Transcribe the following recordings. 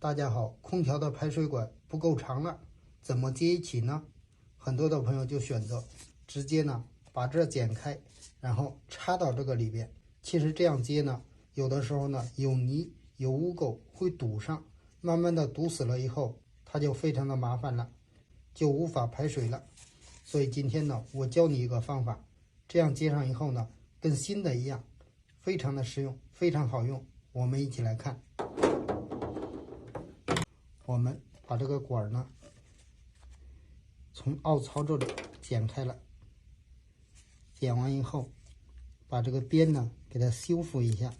大家好，空调的排水管不够长了，怎么接一起呢？很多的朋友就选择直接呢把这剪开，然后插到这个里边。其实这样接呢，有的时候呢有泥有污垢会堵上，慢慢的堵死了以后，它就非常的麻烦了，就无法排水了。所以今天呢，我教你一个方法，这样接上以后呢，跟新的一样，非常的实用，非常好用。我们一起来看。我们把这个管呢，从凹槽这里剪开了，剪完以后，把这个边呢给它修复一下，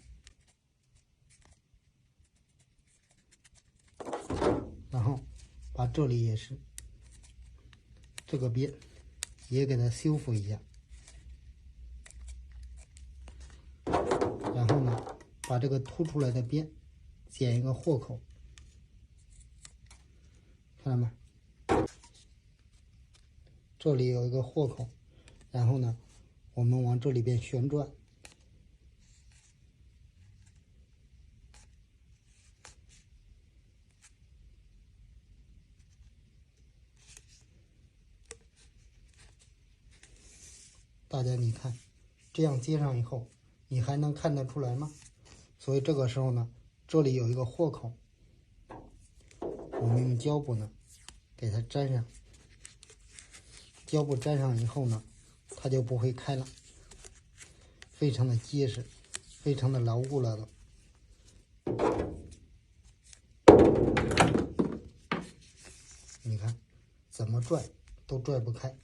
然后把这里也是这个边也给它修复一下，然后呢，把这个凸出来的边剪一个豁口，看到吗？这里有一个豁口，然后呢，我们往这里边旋转，大家你看，这样接上以后，你还能看得出来吗？所以这个时候呢，这里有一个豁口，我们用胶布呢给它粘上，胶布粘上以后呢，它就不会开了，非常的结实，非常的牢固了都。你看，怎么拽都拽不开，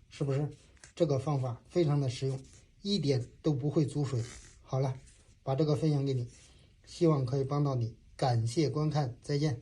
是不是？这个方法非常的实用，一点都不会阻水。好了，把这个分享给你，希望可以帮到你。感谢观看，再见。